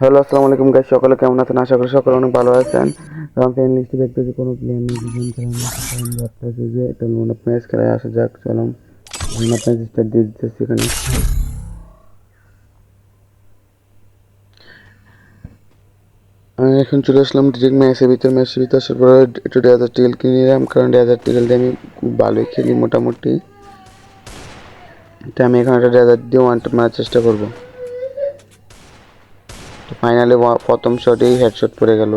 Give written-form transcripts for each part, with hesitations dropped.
Hello, আসসালামু আলাইকুম guys. সকলে কেমন আছেন? আশা করি সকলে অনেক ভালো আছেন। কারণ ফ্রেন্ড লিস্টে দেখতেছি কোনো প্লেয়ার নেই, গেম খেলা নেই, আমি ভাবতেছি যে একটা লোন আপ ম্যাচ খেলায় আসা যাক। চলো লোন আপ ম্যাচ স্টার্ট দিয়ে দিতেছি এখানে। আমি এখন চলে আসলাম ডিরেক্ট ম্যাচের ভিতর আসার পরে একটু ডেজার্ট টিকেল কিনে নিলাম, কারণ ডেজার্ট টিকেল দিয়ে আমি খুব ভালোই খেলি মোটামুটি। তো আমি এখন একটা ডেজার্ট দিয়ে ওয়ান ট্যাপ মারার চেষ্টা করবো। তো ফাইনালি প্রথম শটেই হেডশট পড়ে গেল।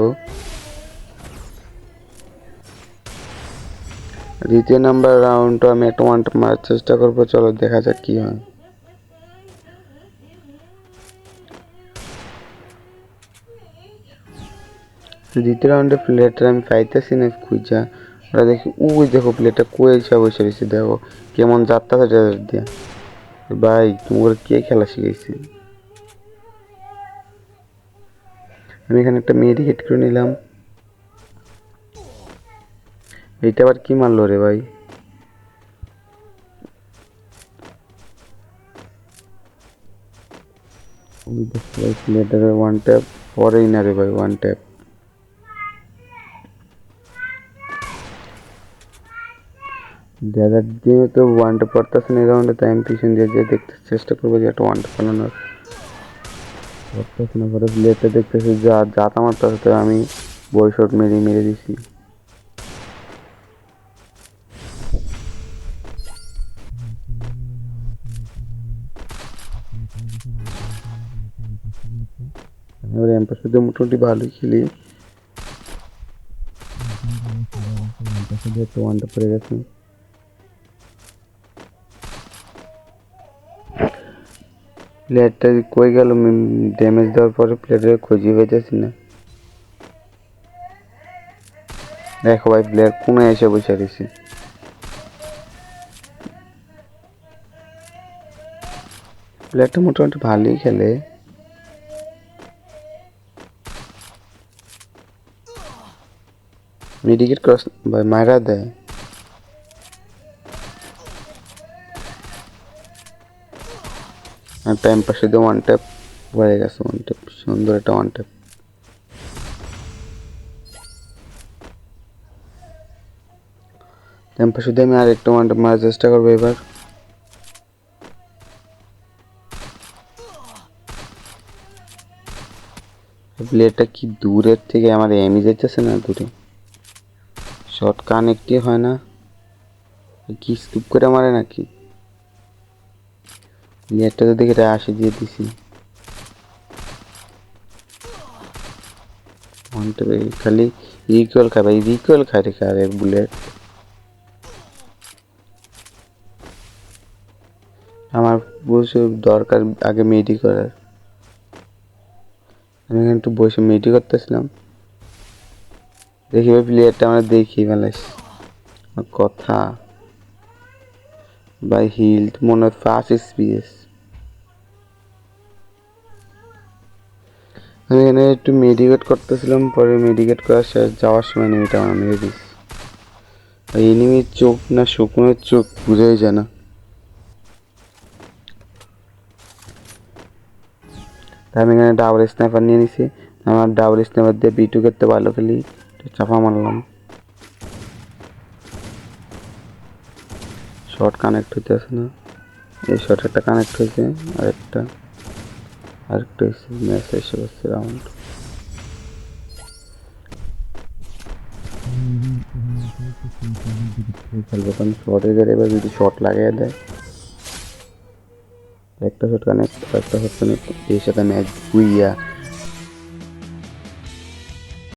দ্বিতীয় নাম্বার রাউন্ডও আমি একটা ওয়ান ট্যাপ মারার চেষ্টা করবো। চলো দেখা যাক কি হয়। দ্বিতীয় রাউন্ডে প্লেয়ারটা আমি পাইতেছি না খুঁজা। ওরা দেখি ওই দেখো প্লেয়ারটা কই এসে বসে রয়েছে, দেখো কেমন যাত্রা ডেজার্ট দিয়া। ভাই তোমার কে খেলা শিখাইছে? আমি এখানে একটা মেডিকেট করে নিলাম। এইটা আবার কি মারলো রে ভাই? ওই দেখো ভাই প্লেয়ারটার ওয়ান ট্যাপ পরেই না রে ভাই, ওয়ান ট্যাপ। ডেজার্ট দিয়ে তো ওয়ান ট্যাপ পড়তেছে না এই রাউন্ডে, তাই আমি পিছন দিয়ে যেয়ে দেখতে চেষ্টা করবো যে একটা ওয়ান ট্যাপ পালানোর। পড়তেছে না, পরে প্লেয়ারটা দেখতেছে যা জাত আমার পাশে, আমি বই শট মেরে মেরে দিছি। এবার এম্পার সাথে মোটামুটি ভালোই খেলি। একটা ওয়ানটা পড়ে গেছে। প্লেয়ারটা কই গেল? ড্যামেজ দেওয়ার পরে প্লেয়ারের খুঁজে পেতেছি না। দেখো ভাই প্লেয়ার কোনে এসে বসে রয়েছে। প্লেয়ারটা মোটামুটি ভালোই খেলে। মেডিকেট ক্রস ভাই মারা দেয়। আর টাইম পাশে দিয়ে ওয়ান ট্যাপ পড়ে গেছে, ওয়ান ট্যাপ সুন্দর একটা ওয়ান ট্যাপ। টাইম পাশে দিয়ে আমি আর একটা ওয়ান ট্যাপ মারার চেষ্টা করবো এবার। প্লেয়ারটা কি দূরের থেকে আমার এমই যেতেছে না দূরে, শর্ট কানেক্টই হয় না, কি স্কুপ করে মারে নাকি? প্লেয়ারটা তো দেখে আসি দিয়ে দিছি। খালি রিকোয়েল খায় ভাই, রিকোয়েল খায় রেখে আর বুলেট। আমার বসে দরকার আগে মেডি করার। আমি এখানে একটু বসে মেডি করতেছিলাম, দেখি ভাই প্লেয়ারটা আমরা দেখি বেলাস কথা। ভাই হিল মনে হয় 5 FPS। আমি এখানে একটু মেডিকেট করতেছিলাম, পরে মেডিকেট করার শেষ যাওয়ার সময় এনিমিটা আমার মেরে দিস। এনিমির চোখ না শুকনোর চোখ বুঝাই যায় না। তাই আমি এখানে ডাবল স্নাইপার নিয়ে নিছি। আমার ডাবল স্নাইপার দিয়ে B2 করতে ভালো খেলি, চাপা মারলাম। শর্ট কানেক্ট হইতেছে না, এই শর্ট একটা কানেক্ট হয়েছে, আরেকটা হয়েছে। ম্যাচ এসে বসছে রাউন্ড। খেলবো কারণ শর্টে গেলে এবার যদি শর্ট লাগিয়ে দেয়, একটা শট কানেক্ট একটা শট কানেক্ট, এর সাথে ম্যাচ বুইয়া